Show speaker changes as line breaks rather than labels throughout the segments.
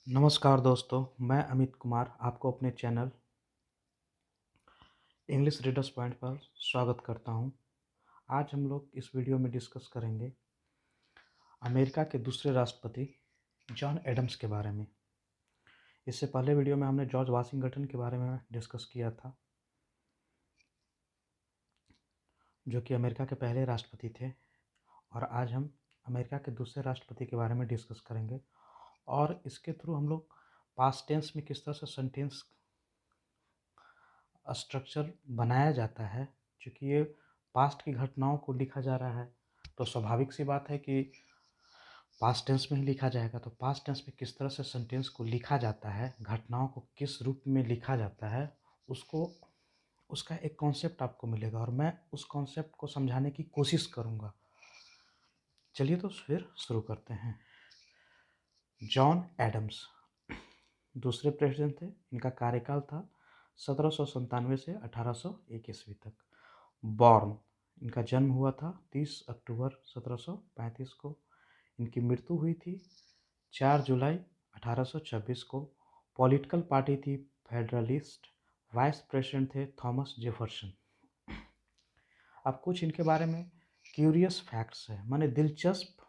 नमस्कार दोस्तों, मैं अमित कुमार आपको अपने चैनल इंग्लिश रीडर्स पॉइंट पर स्वागत करता हूं। आज हम लोग इस वीडियो में डिस्कस करेंगे अमेरिका के दूसरे राष्ट्रपति जॉन एडम्स के बारे में। इससे पहले वीडियो में हमने जॉर्ज वाशिंगटन के बारे में डिस्कस किया था, जो कि अमेरिका के पहले राष्ट्रपति थे। और आज हम अमेरिका के दूसरे राष्ट्रपति के बारे में डिस्कस करेंगे और इसके थ्रू हम लोग पास्ट टेंस में किस तरह से सेंटेंस स्ट्रक्चर बनाया जाता है। क्योंकि ये पास्ट की घटनाओं को लिखा जा रहा है, तो स्वाभाविक सी बात है कि पास्ट टेंस में ही लिखा जाएगा। तो पास्ट टेंस में किस तरह से सेंटेंस को लिखा जाता है, घटनाओं को किस रूप में लिखा जाता है, उसको उसका एक कॉन्सेप्ट आपको मिलेगा और मैं उस कॉन्सेप्ट को समझाने की कोशिश करूँगा। चलिए तो फिर शुरू करते हैं। जॉन एडम्स दूसरे प्रेसिडेंट थे। इनका कार्यकाल था 1797 से 1801 ईस्वी तक। बॉर्न, इनका जन्म हुआ था 30 अक्टूबर 1735 को। इनकी मृत्यु हुई थी 4 जुलाई 1826 को। पॉलिटिकल पार्टी थी फेडरलिस्ट। वाइस प्रेसिडेंट थे थॉमस जेफरसन। अब कुछ इनके बारे में क्यूरियस फैक्ट्स है, माने दिलचस्प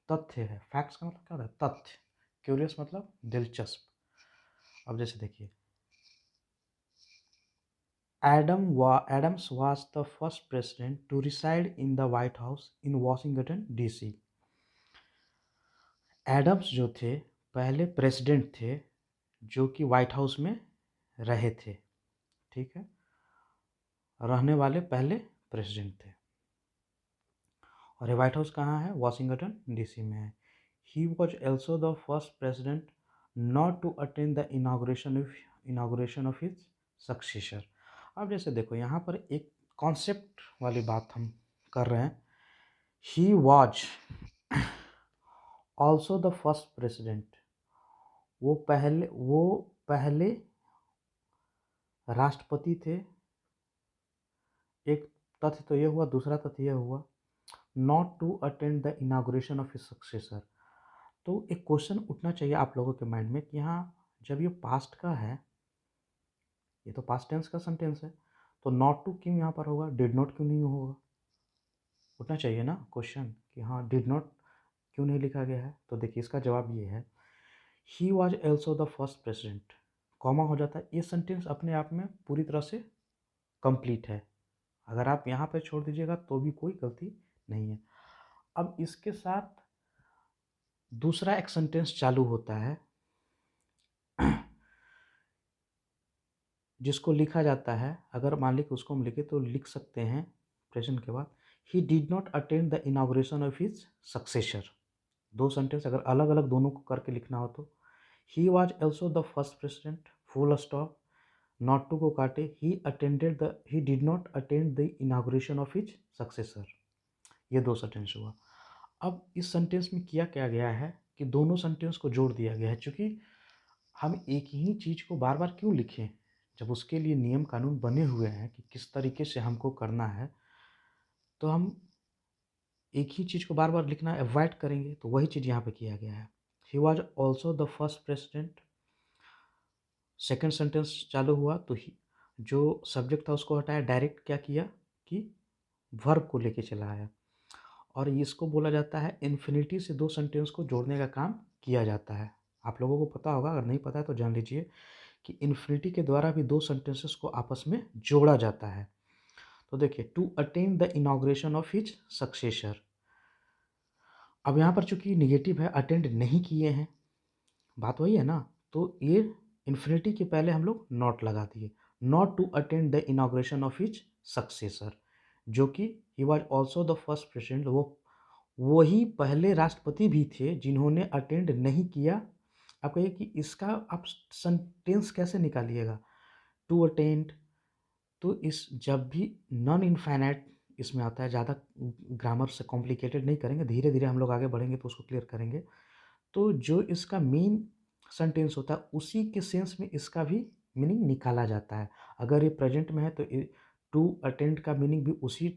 तथ्य है। फैक्ट्स का मतलब क्या होता है? तथ्य। क्यूरियस मतलब दिलचस्प। अब जैसे देखिए, Adams was the first president to reside in the White House in Washington DC. Adams जो थे पहले प्रेसिडेंट थे जो कि व्हाइट हाउस में रहे थे। ठीक है, रहने वाले पहले प्रेसिडेंट थे। और ये व्हाइट हाउस कहाँ है? वाशिंगटन डीसी में है। He was also the first president not to attend the inauguration of his successor. अब जैसे देखो, यहाँ पर एक कॉन्सेप्ट वाली बात हम कर रहे हैं। ही was also the first president. वो पहले राष्ट्रपति थे। एक तथ्य तो ये हुआ, दूसरा तथ्य ये हुआ not to attend the inauguration of his successor. तो एक क्वेश्चन उठना चाहिए आप लोगों के माइंड में कि यहाँ जब ये पास्ट का है, ये तो पास्ट टेंस का सेंटेंस है, तो नॉट टू क्यों यहाँ पर होगा? डिड नॉट क्यों नहीं होगा? उठना चाहिए ना क्वेश्चन कि हाँ डिड नॉट क्यों नहीं लिखा गया है। तो देखिए, इसका जवाब ये है, he was also the first president, comma हो जाता है। ये सेंटेंस अपने आप में पूरी तरह से कंप्लीट है। अगर आप यहाँ पे छोड़ दीजिएगा तो भी कोई गलती नहीं है। अब इसके साथ दूसरा एक सेंटेंस चालू होता है जिसको लिखा जाता है, अगर मान ली कि उसको हम लिखे तो लिख सकते हैं प्रेजेंट के बाद, he did not attend the inauguration of his successor. दो सेंटेंस अगर अलग अलग दोनों को करके लिखना हो तो he was also the first president, full stop, not to को काटे, he did not attend the inauguration of his successor. ये दो सेंटेंस हुआ। अब इस सेंटेंस में किया क्या गया है कि दोनों सेंटेंस को जोड़ दिया गया है। क्योंकि हम एक ही चीज़ को बार बार क्यों लिखें जब उसके लिए नियम कानून बने हुए हैं कि किस तरीके से हमको करना है, तो हम एक ही चीज़ को बार बार लिखना अवॉइड करेंगे। तो वही चीज़ यहाँ पे किया गया है। He was also the first president. Second sentence चालू हुआ तो ही जो सब्जेक्ट था उसको हटाया, डायरेक्ट क्या किया कि वर्ब को लेके चला आया। और इसको बोला जाता है इन्फिनिटी से दो सेंटेंस को जोड़ने का काम किया जाता है। आप लोगों को पता होगा, अगर नहीं पता है तो जान लीजिए कि इन्फिनिटी के द्वारा भी दो सेंटेंसेस को आपस में जोड़ा जाता है। तो देखिए, to attend the inauguration of his successor. अब यहाँ पर चूंकि निगेटिव है, अटेंड नहीं किए हैं, बात वही है ना, तो ये इन्फिनिटी के पहले हम लोग नॉट लगा दिए। Not to attend the inauguration of his successor, जो कि he was also the first president. वही पहले राष्ट्रपति भी थे जिन्होंने अटेंड नहीं किया। आप कहिए कि इसका आप सेंटेंस कैसे निकालिएगा? टू अटेंड, तो इस जब भी नॉन इनफाइनाइट इसमें आता है, ज़्यादा ग्रामर से कॉम्प्लिकेटेड नहीं करेंगे, धीरे धीरे हम लोग आगे बढ़ेंगे तो उसको क्लियर करेंगे। तो जो इसका मेन सेंटेंस होता है उसी के सेंस में इसका भी मीनिंग निकाला जाता है। अगर ये प्रेजेंट में है तो टू अटेंड का मीनिंग भी उसी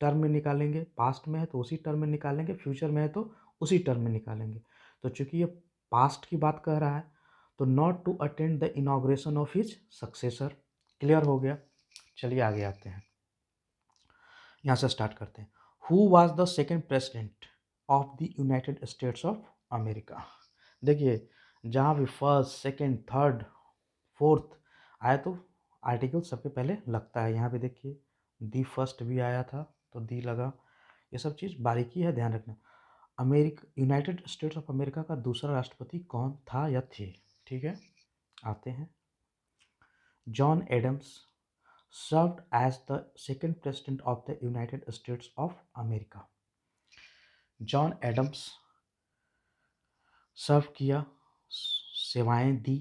टर्म में निकालेंगे, पास्ट में है तो उसी टर्म में निकालेंगे, फ्यूचर में है तो उसी टर्म में निकालेंगे। तो चूंकि ये पास्ट की बात कर रहा है तो not to attend the inauguration of his successor. Clear हो गया। चलिए आगे आते हैं, यहाँ से स्टार्ट करते हैं। Who was the second president of the United States of America. देखिए जहाँ भी फर्स्ट सेकेंड थर्ड फोर्थ आया तो आर्टिकल सबके पहले लगता है। यहाँ पे देखिए दी फर्स्ट भी आया था तो दी लगा। ये सब चीज़ बारीकी है, ध्यान रखना। यूनाइटेड स्टेट्स ऑफ अमेरिका का दूसरा राष्ट्रपति कौन था या थे, ठीक है। आते हैं, John Adams served as the second president of the United States of America. John Adams serve किया, सेवाएं दी।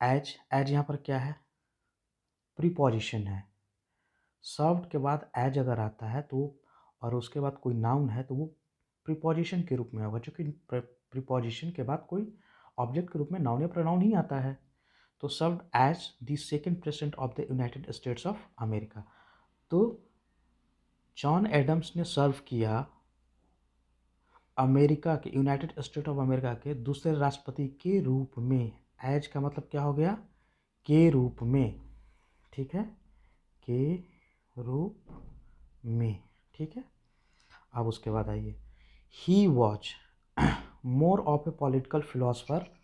एज यहाँ पर क्या है, प्रीपोजिशन है। सर्व्ड के बाद एज अगर आता है तो और उसके बाद कोई नाउन है तो वो प्रीपोजिशन के रूप में होगा, जो कि प्रीपोजिशन के बाद कोई ऑब्जेक्ट के रूप में नाउन या प्रोनाउन ही आता है। तो served as the second president of the United States of America. तो जॉन एडम्स ने सर्व किया अमेरिका के, यूनाइटेड स्टेट ऑफ अमेरिका के दूसरे राष्ट्रपति के रूप में। एज का मतलब क्या हो गया, के रूप में, ठीक है, के रूप में, ठीक है। अब उसके बाद आइए, he was more of a political philosopher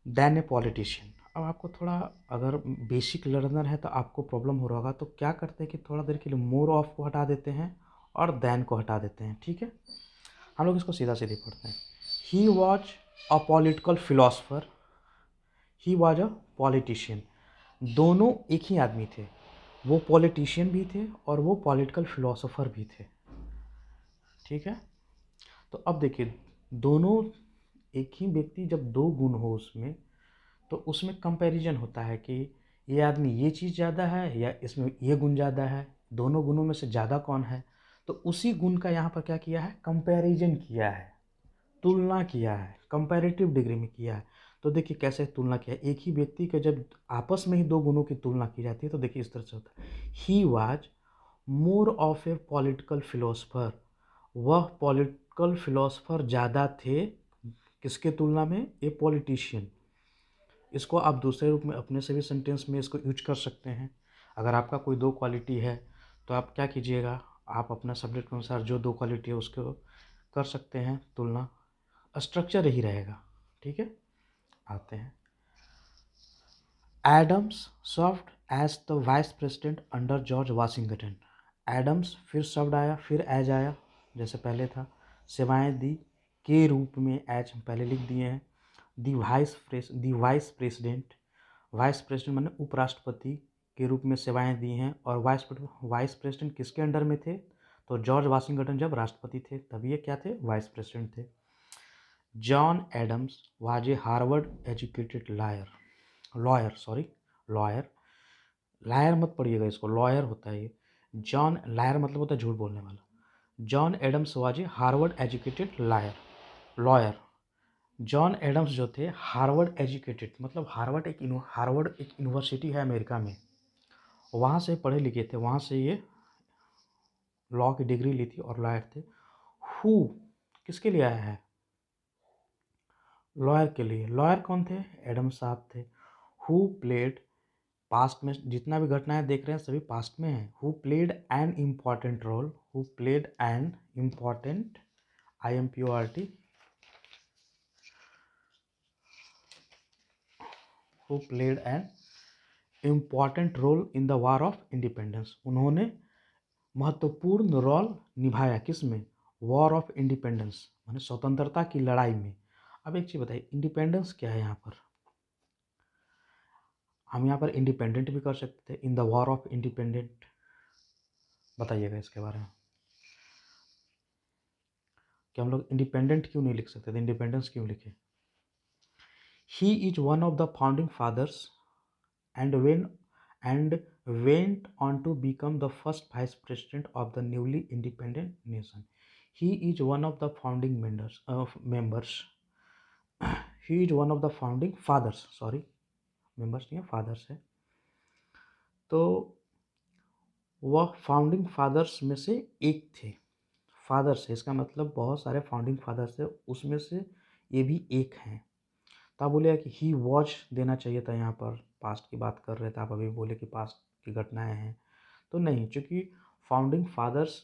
than a politician. अब आपको थोड़ा अगर बेसिक लर्नर है तो आपको प्रॉब्लम हो रहा होगा, तो क्या करते हैं कि थोड़ा देर के लिए मोर ऑफ को हटा देते हैं और देन को हटा देते हैं, ठीक है। हम लोग इसको सीधा सीधे पढ़ते हैं। He was a political philosopher, he was a politician. दोनों एक ही आदमी थे, वो पॉलिटिशियन भी थे और वो पॉलिटिकल फिलोसोफर भी थे, ठीक है। तो अब देखिए, दोनों एक ही व्यक्ति जब दो गुण हो उसमें, तो उसमें कंपैरिजन होता है कि ये आदमी ये चीज़ ज़्यादा है या इसमें ये गुण ज़्यादा है, दोनों गुणों में से ज़्यादा कौन है। तो उसी गुण का यहाँ पर क्या किया है, कंपैरिजन किया है, तुलना किया है, कंपैरेटिव डिग्री में किया है। तो देखिए कैसे तुलना किया है, एक ही व्यक्ति के जब आपस में ही दो गुणों की तुलना की जाती है तो देखिए इस तरह से होता है। He was more of a political philosopher, वह पॉलिटिकल फिलोसफर ज़्यादा थे किसके तुलना में, ए पॉलिटिशियन। इसको आप दूसरे रूप में अपने से भी सेंटेंस में इसको यूज कर सकते हैं। अगर आपका कोई दो क्वालिटी है तो आप क्या कीजिएगा, आप अपना सब्जेक्ट के अनुसार जो दो क्वालिटी है उसको कर सकते हैं तुलना, स्ट्रक्चर यही रहेगा, ठीक है। आते हैं, Adams served as the vice president under George Washington. Adams फिर सर्व्ड आया, फिर एज आया जैसे पहले था, सेवाएं दी के रूप में, एज हम पहले लिख दिए हैं। दी वाइस प्रेसिडेंट, वाइस प्रेसिडेंट माने उपराष्ट्रपति के रूप में सेवाएं दी हैं। और वाइस प्रेसिडेंट किसके अंडर में थे, तो जॉर्ज वाशिंगटन जब राष्ट्रपति थे तब ये क्या थे, वाइस प्रेसिडेंट थे। John Adams was a Harvard educated lawyer, liar मत पढ़िएगा इसको, लॉयर होता है ये। जॉन लायर मतलब होता है झूठ बोलने वाला। John Adams was a Harvard educated lawyer. John Adams जो थे हार्वर्ड एजुकेटेड, मतलब हार्वर्ड एक यूनिवर्सिटी है अमेरिका में, वहाँ से पढ़े लिखे थे, वहाँ से ये लॉ की डिग्री ली थी और लॉयर थे। हु किसके लिए आया है, लॉयर के लिए। लॉयर कौन थे, एडम्स साहब थे। हु प्लेड, पास्ट में जितना भी घटनाएं देख रहे हैं सभी पास्ट में है। Who played an important role, who played an important, IMPORT, who played an important role in the war of independence. उन्होंने महत्वपूर्ण रोल निभाया किस में, वॉर ऑफ इंडिपेंडेंस माने स्वतंत्रता की लड़ाई में। अब एक चीज़ बताइए, इंडिपेंडेंस क्या है यहाँ पर, हम यहाँ पर इंडिपेंडेंट भी कर सकते थे, in the war of independent. बताइएगा इसके बारे में कि हम लोग इंडिपेंडेंट क्यों नहीं लिख सकते थे, इंडिपेंडेंस क्यों लिखे। He is one of the founding fathers and went on to become the first vice president of the newly independent nation. He is one of the founding members. He is one of the founding fathers. Sorry, members नहीं है, fathers है। तो वह founding fathers में से एक थे। Fathers है इसका मतलब बहुत सारे फाउंडिंग फादर्स थे, उसमें से ये भी एक हैं। तो आप बोलेगा कि ही वॉच देना चाहिए था, यहाँ पर पास्ट की बात कर रहे थे, आप अभी बोले कि पास्ट की घटनाएं हैं, तो नहीं, चूँकि फाउंडिंग फादर्स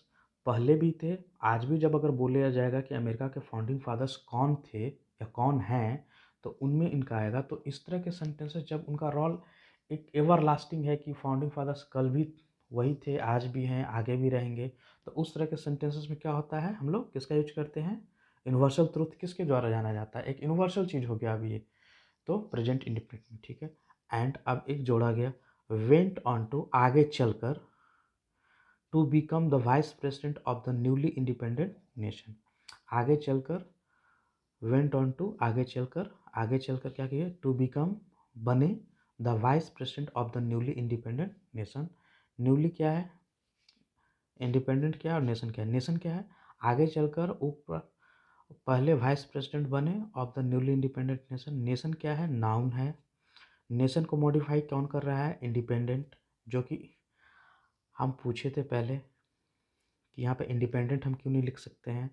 पहले भी थे, आज भी जब अगर बोला जाएगा कि अमेरिका के फाउंडिंग फादर्स कौन थे या कौन हैं, तो उनमें इनका आएगा। तो इस तरह के सेंटेंसेस जब उनका रोल एक एवरलास्टिंग है कि फाउंडिंग फादर्स कल भी वही थे, आज भी हैं, आगे भी रहेंगे, तो उस तरह के सेंटेंसेस में क्या होता है, हम लोग किसका यूज करते हैं, यूनिवर्सल ट्रूथ किसके द्वारा जाना जाता है, एक यूनिवर्सल चीज़ हो गया अभी ये, तो प्रेजेंट इंडिपेंडेंट, ठीक है। एंड अब एक जोड़ा गया, वेंट ऑन टू, आगे चलकर, to become the vice president of the newly independent nation. आगे चलकर, वेंट ऑन टू, आगे चलकर क्या किए, टू बिकम, बने, the vice president of the newly independent nation. Newly क्या है, इंडिपेंडेंट क्या है, और नेशन क्या है, नेशन क्या है, आगे चलकर ऊपर पहले वाइस प्रेसिडेंट बने of the newly independent nation. Nation क्या है, नाउन है। नेशन को मॉडिफाई कौन कर रहा है, इंडिपेंडेंट, जो कि हम पूछे थे पहले कि यहाँ पे इंडिपेंडेंट हम क्यों नहीं लिख सकते हैं,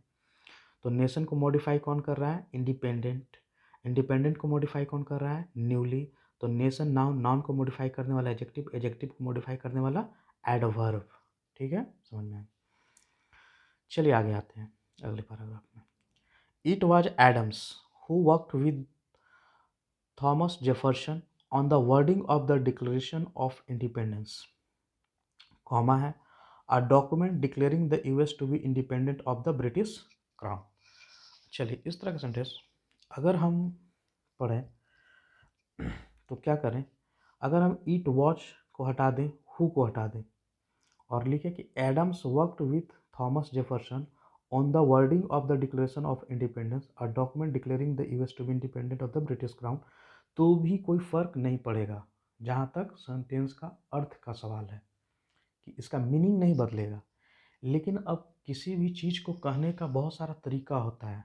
तो नेशन को मॉडिफाई कौन कर रहा है, इंडिपेंडेंट। इंडिपेंडेंट को मॉडिफाई कौन कर रहा है, न्यूली। तो नेशन नाउन, नाउन को मॉडिफाई करने वाला एडजेक्टिव, एडजेक्टिव को मॉडिफाई करने वाला एडवर्ब। ठीक है, समझ में आया। चलिए आगे आते हैं अगले पैराग्राफ में। It was Adams who worked with Thomas Jefferson on the wording of the declaration of independence, comma है, a document declaring the US to be independent of the British crown. चलिए इस तरह का सेंटेंस अगर हम पढ़ें तो क्या करें, अगर हम ईट वॉच को हटा दें, हु को हटा दें, और लिखें कि Adams worked with Thomas Jefferson on the wording of the declaration of independence, a document declaring the US to be independent of the British crown, तो भी कोई फर्क नहीं पड़ेगा जहाँ तक सेंटेंस का अर्थ का सवाल है, कि इसका मीनिंग नहीं बदलेगा। लेकिन अब किसी भी चीज़ को कहने का बहुत सारा तरीका होता है,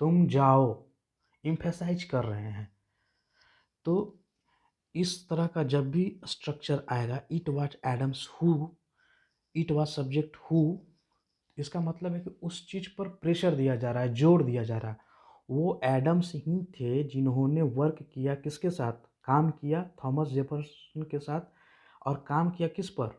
तुम जाओ, इम्फेसाइज कर रहे हैं। तो इस तरह का जब भी स्ट्रक्चर आएगा, it was Adams who, it was subject who, इसका मतलब है कि उस चीज़ पर प्रेशर दिया जा रहा है, जोर दिया जा रहा है। वो एडम्स ही थे जिन्होंने वर्क किया, किसके साथ काम किया, थॉमस जेफरसन के साथ, और काम किया किस पर,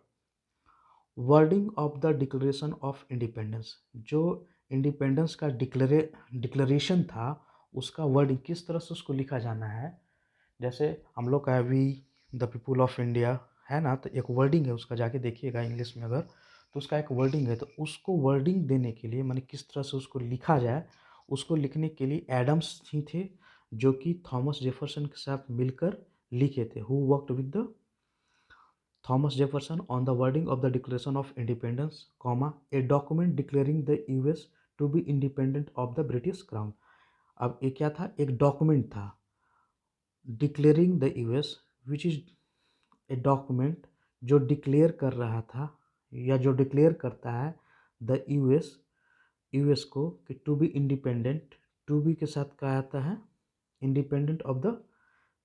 wording of the declaration of independence, जो इंडिपेंडेंस का डिक्लेरेशन था, उसका वर्डिंग किस तरह से उसको लिखा जाना है। जैसे हम लोग का we the people of India है ना, तो एक वर्डिंग है उसका, जाके देखिएगा इंग्लिश में अगर, तो उसका एक वर्डिंग है। तो उसको वर्डिंग देने के लिए, माने किस तरह से उसको लिखा जाए, उसको लिखने के लिए एडम्स ही थे, जो कि थॉमस जेफरसन के साथ मिलकर लिखे थे। Who worked with the Thomas Jefferson on the wording of the Declaration of Independence, comma, a document declaring the US to be independent of the British Crown। अब ये क्या था, एक डॉक्यूमेंट था, declaring the US, which is a document जो declare कर रहा था, या जो डिक्लेयर करता है द यूएस को कि to be independent, to be के साथ क्या आता है, independent of the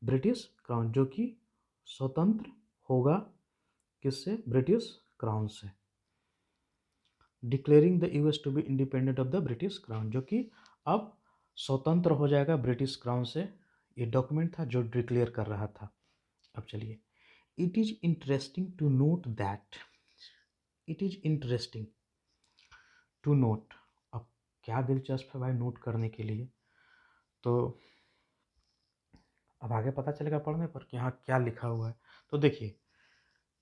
British crown, जो कि स्वतंत्र होगा किससे, ब्रिटिश क्राउन से। Declaring the US to be independent of the British crown, जो कि अब स्वतंत्र हो जाएगा ब्रिटिश क्राउन से। ये डॉक्यूमेंट था जो डिक्लेयर कर रहा था। अब चलिए, it is interesting to note that, it is interesting to note, अब क्या दिलचस्प है भाई नोट करने के लिए, तो अब आगे पता चलेगा पढ़ने पर कि हाँ क्या लिखा हुआ है। तो देखिए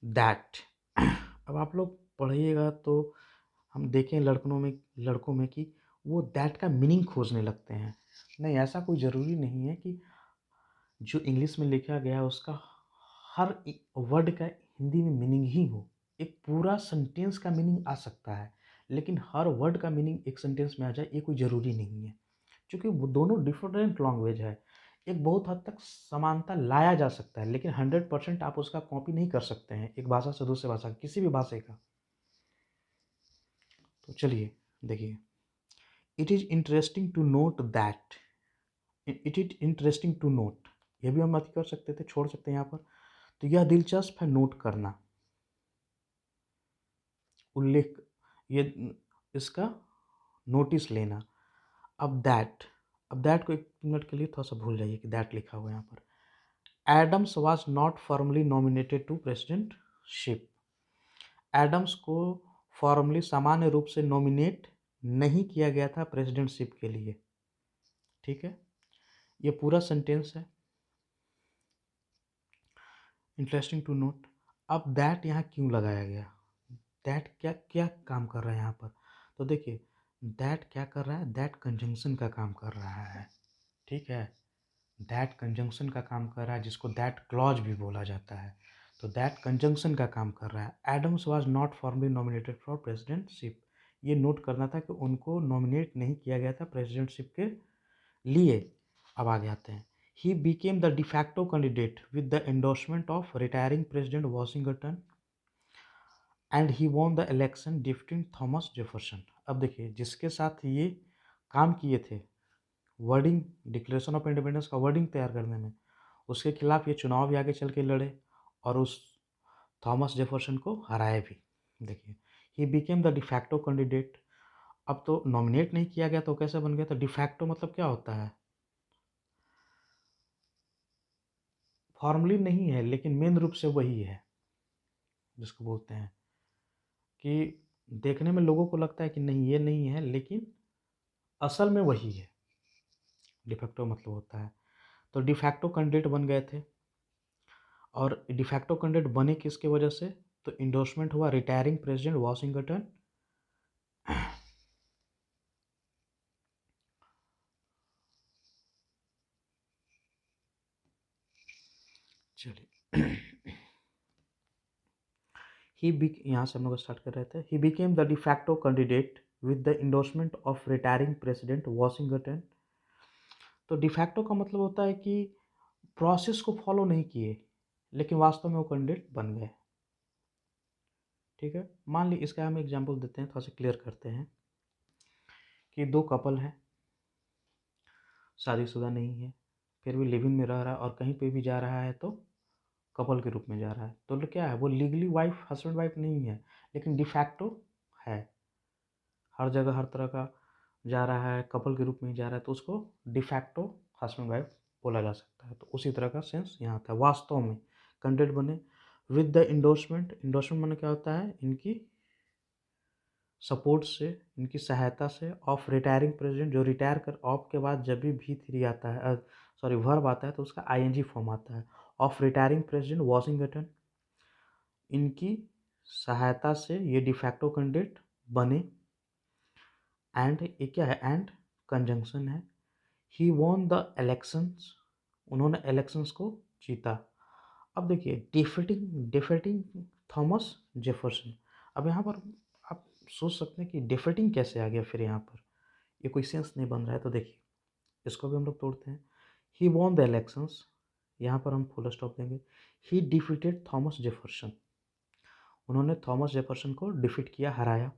दैट, अब आप लोग पढ़िएगा तो हम देखें लड़कों में कि वो दैट का मीनिंग खोजने लगते हैं। नहीं, ऐसा कोई ज़रूरी नहीं है कि जो इंग्लिश में लिखा गया है उसका हर वर्ड का हिंदी में मीनिंग ही हो। एक पूरा सेंटेंस का मीनिंग आ सकता है, लेकिन हर वर्ड का मीनिंग एक सेंटेंस में आ जाए ये कोई ज़रूरी नहीं है, क्योंकि वो दोनों डिफरेंट लैंग्वेज है। एक बहुत हद तक समानता लाया जा सकता है, लेकिन 100% आप उसका कॉपी नहीं कर सकते हैं एक भाषा से दूसरे भाषा, किसी भी भाषा का। तो चलिए देखिए, it is interesting to note that, it is interesting to note, ये भी हम अति कर सकते थे, छोड़ सकते हैं यहाँ पर। तो यह दिलचस्प है नोट करना, उल्लेख, ये इसका नोटिस लेना। अब दैट, अब दैट को एक मिनट के लिए थोड़ा सा भूल जाइए कि दैट लिखा हुआ है यहाँ पर। Adams was not formally nominated to presidentship. Adams को फॉर्मली सामान्य रूप से नॉमिनेट नहीं किया गया था प्रेसिडेंटशिप के लिए। ठीक है, ये पूरा सेंटेंस है। Interesting to note. अब दैट यहाँ क्यों लगाया गया? दैट क्या क्या काम कर रहा है यहाँ पर? तो देखिए, दैट क्या कर रहा है? दैट कंजंक्शन का काम कर रहा है। ठीक है, दैट कंजंक्शन का काम कर रहा है, जिसको दैट क्लॉज भी बोला जाता है। तो दैट कंजंक्शन का काम कर रहा है। Adams was not formally nominated for presidentship. ये नोट करना था कि उनको नॉमिनेट नहीं किया गया था प्रेसिडेंटशिप के लिए। अब आगे आते हैं। He became the de facto candidate with the endorsement of retiring president Washington and he won the election defeating Thomas Jefferson. अब देखिए, जिसके साथ ये काम किए थे वर्डिंग, डिक्लेरेशन ऑफ इंडिपेंडेंस का वर्डिंग तैयार करने में, उसके खिलाफ ये चुनाव भी आगे चल के लड़े और उस थॉमस जेफरसन को हराए भी। देखिए, he became the de facto candidate. अब तो नॉमिनेट नहीं किया गया तो कैसे बन गया? तो डिफैक्टो मतलब क्या होता है? फॉर्मली नहीं है लेकिन मेन रूप से वही है, जिसको बोलते हैं कि देखने में लोगों को लगता है कि नहीं ये नहीं है, लेकिन असल में वही है। डिफैक्टो मतलब होता है। तो डिफैक्टो कैंडिडेट बन गए थे, और डिफैक्टो कैंडिडेट बने किसके वजह से? तो इंडोर्समेंट हुआ रिटायरिंग प्रेसिडेंट वॉशिंगटन। चलिए, यहाँ से हम लोग स्टार्ट कर रहे थे। He became the de facto candidate with the endorsement of retiring president Washington. तो डिफैक्टो का मतलब होता है कि प्रोसेस को फॉलो नहीं किए, लेकिन वास्तव में वो कैंडिडेट बन गए। ठीक है, मान ली इसका हम एग्जांपल देते हैं, थोड़ा सा क्लियर करते हैं कि दो कपल हैं, शादीशुदा नहीं है, फिर भी लिव इन में रह रहा है और कहीं पे भी जा रहा है तो कपल के रूप में जा रहा है। तो क्या है, वो लीगली वाइफ हस्बैंड वाइफ नहीं है, लेकिन डिफैक्टो है। हर जगह हर तरह का जा रहा है, कपल के रूप में जा रहा है, तो उसको डिफैक्टो हस्बैंड वाइफ बोला जा सकता है। तो उसी तरह का सेंस यहाँ था। वास्तव में कैंडिडेट बने विद द इंडोर्समेंट। इंडोर्समेंट माने क्या होता है? इनकी सपोर्ट से, इनकी सहायता से, ऑफ रिटायरिंग प्रेसिडेंट, जो रिटायर कर, ऑफ के बाद जब भी थ्री आता है, सॉरी वर्ब आता है तो उसका आईएनजी फॉर्म आता है। ऑफ रिटायरिंग प्रेसिडेंट वॉशिंगटन, इनकी सहायता से ये डिफैक्टो कैंडिडेट बने। एंड ये क्या है? एंड कंजंक्शन है। ही वॉन द इलेक्शंस, उन्होंने इलेक्शंस को जीता। अब देखिए, डिफीटिंग डिफीटिंग थॉमस जेफरसन। अब यहाँ पर आप सोच सकते हैं कि डिफीटिंग कैसे आ गया फिर यहाँ पर, ये कोई सेंस नहीं बन रहा है। तो देखिए, इसको भी हम लोग तोड़ते हैं। ही वॉन द इलेक्शंस, यहाँ पर हम फुल स्टॉप देंगे। ही डिफीटेड थॉमस जेफरसन, उन्होंने थॉमस जेफरसन को डिफीट किया, हराया।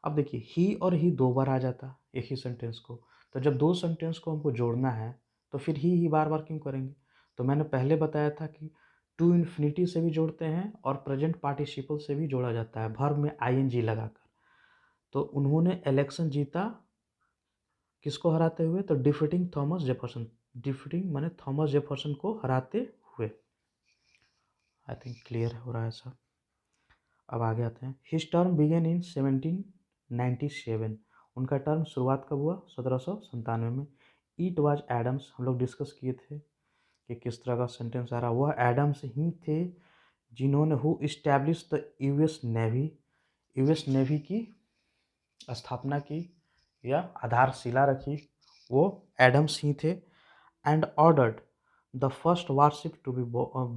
अब देखिए, ही और ही दो बार आ जाता एक ही सेंटेंस को, तो जब दो सेंटेंस को हमको जोड़ना है तो फिर ही बार बार क्यों करेंगे? तो मैंने पहले बताया था कि टू इन्फिनिटी से भी जोड़ते हैं और प्रेजेंट पार्टिसिपल से भी जोड़ा जाता है, वर्ब में आईएनजी लगाकर। तो उन्होंने इलेक्शन जीता, किसको हराते हुए? तो डिफीटिंग थॉमस जेफरसन। डिफीटिंग माने थॉमस जेफरसन को हराते हुए। आई थिंक क्लियर हो रहा है सब। अब आगे आते हैं। His term began in 1797। उनका टर्म शुरुआत कब हुआ? 1797 में। ईट वाज एडम्स, हम लोग डिस्कस किए थे कि किस तरह का सेंटेंस आ रहा। वह एडम्स ही थे जिन्होंने who establish the US navy, US navy की स्थापना की या आधारशिला रखी, वो एडम्स ही थे। And ordered the first warship to be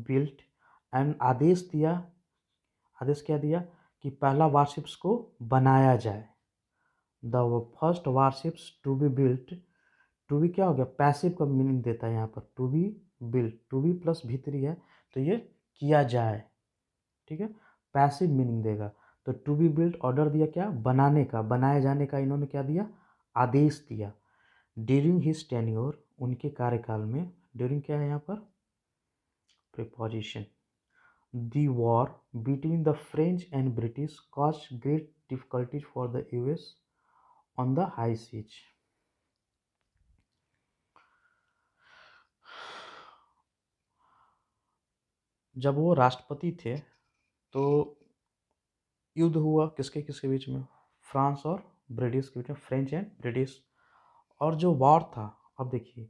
built, and आदेश दिया, आदेश क्या दिया? कि पहला वारशिप्स को बनाया जाए। The first warships to be built. To be क्या हो गया? पैसिव का मीनिंग देता है यहाँ पर। To be built, to be plus भीतरी है तो ये किया जाए। ठीक है, पैसिव मीनिंग देगा। तो टू बी बिल्ट, ऑर्डर दिया क्या? बनाने का, बनाए जाने का इन्होंने क्या दिया? आदेश दिया। ड्यूरिंग हिज टेन्योर, उनके कार्यकाल में। ड्यूरिंग क्या है यहाँ पर? Preposition. The war between the French and British caused great difficulties for the US on the high seas. जब वो राष्ट्रपति थे तो युद्ध हुआ किसके किसके बीच में, फ्रांस और ब्रिटिश के बीच में, फ्रेंच एंड ब्रिटिश। और जो वॉर था, अब देखिए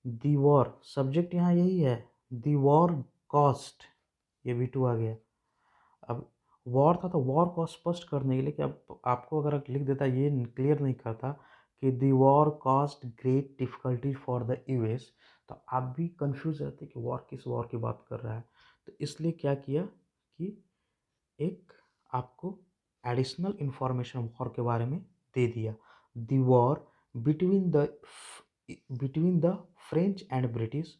दी वॉर, सब्जेक्ट यहाँ यही है, दी वॉर कॉस्ट, ये V2 आ गया। अब वॉर था तो वॉर को स्पष्ट करने के लिए कि अब आपको अगर लिख देता, ये क्लियर नहीं करता कि दी war cost great difficulty for the US, तो आप भी कंफ्यूज रहते कि वॉर किस वॉर की बात कर रहा है। तो इसलिए क्या किया कि एक आपको एडिशनल इंफॉर्मेशन वॉर के बारे में दे दिया। The war between the between the French and British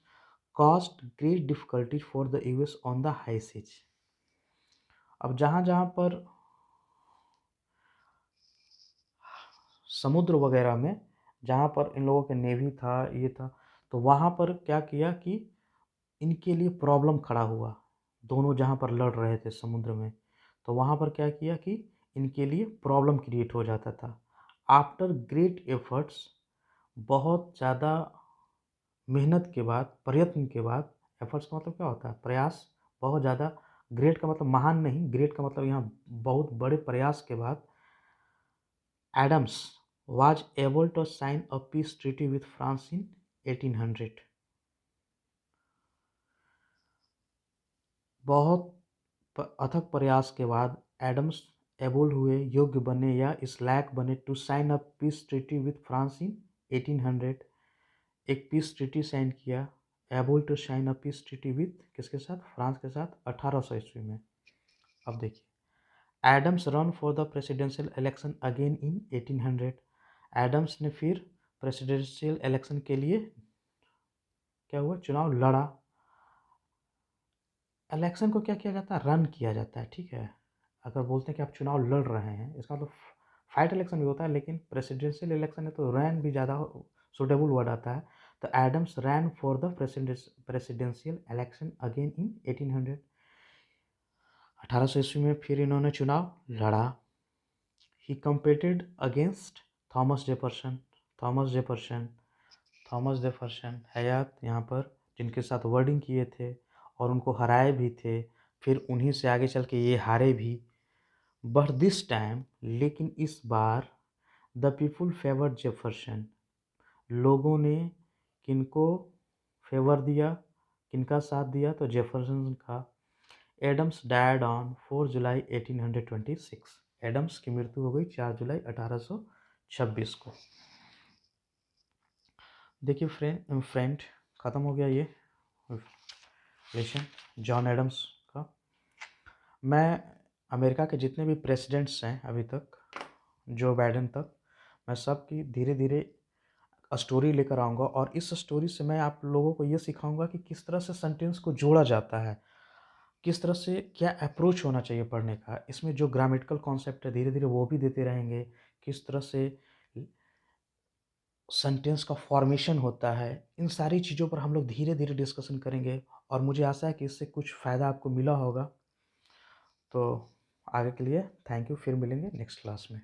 cost great difficulties for the US on the high seas. अब जहाँ जहाँ पर समुद्र वगैरह में, जहाँ पर इन लोगों के नेवी था, ये था, तो वहाँ पर क्या किया कि इनके लिए प्रॉब्लम खड़ा हुआ, दोनों जहाँ पर लड़ रहे थे समुद्र में, तो वहाँ पर क्या किया कि इनके लिए प्रॉब्लम क्रिएट हो जाता था। आफ्टर ग्रेट एफर्ट्स, बहुत ज़्यादा मेहनत के बाद, प्रयत्न के बाद, एफर्ट्स का मतलब क्या होता है, प्रयास, बहुत ज़्यादा, ग्रेट का मतलब महान नहीं, ग्रेट का मतलब यहाँ बहुत बड़े प्रयास के बाद, Adams was able to sign a peace treaty with France in 1800। बहुत अथक प्रयास के बाद एडम्स एबल हुए, योग्य बने या इस लायक बने to sign a peace treaty with France in 1800। एक पीस ट्रीटी साइन किया, able to sign a peace treaty with किसके साथ, फ्रांस के साथ, 1800 ईस्वी में। अब देखिए Adams ran for the presidential election again in 1800। Adams ने फिर प्रेसिडेंशियल इलेक्शन के लिए क्या हुआ, चुनाव लड़ा। इलेक्शन को क्या किया जाता है, रन किया जाता है, ठीक है। अगर बोलते हैं कि आप चुनाव लड़ रहे हैं, इसका मतलब फाइट इलेक्शन भी होता है, लेकिन प्रेसिडेंशियल इलेक्शन है तो रैन भी ज़्यादा सुटेबल वर्ड आता है। तो Adams ran for the presidential election again in 1800। 1800 ईस्वी में फिर इन्होंने चुनाव लड़ा। He competed against Thomas Jefferson. Thomas Jefferson, Thomas Jefferson हयात यहाँ पर, जिनके साथ वर्डिंग किए थे और उनको हराए भी थे, फिर उन्हीं से आगे चल के ये हारे भी। बट दिस टाइम, लेकिन इस बार, द पीपुल फेवर्ड जेफरसन, लोगों ने किनको फेवर दिया, किनका साथ दिया, तो जेफरसन का। Adams died on 4 July 1826। Adams की मृत्यु हो गई 4 जुलाई 1826 को। देखिए फ्रेंड ख़त्म हो गया ये लेसन जॉन एडम्स का। मैं अमेरिका के जितने भी प्रेसिडेंट्स हैं अभी तक, जो बाइडेन तक, मैं सबकी धीरे धीरे स्टोरी लेकर आऊँगा, और इस स्टोरी से मैं आप लोगों को ये सिखाऊंगा कि किस तरह से सेंटेंस को जोड़ा जाता है, किस तरह से क्या अप्रोच होना चाहिए पढ़ने का। इसमें जो ग्रामेटिकल कॉन्सेप्ट है धीरे धीरे वो भी देते रहेंगे, किस तरह से सेंटेंस का फॉर्मेशन होता है, इन सारी चीज़ों पर हम लोग धीरे धीरे डिस्कशन करेंगे। और मुझे आशा है कि इससे कुछ फ़ायदा आपको मिला होगा। तो आगे के लिए थैंक यू, फिर मिलेंगे नेक्स्ट क्लास में।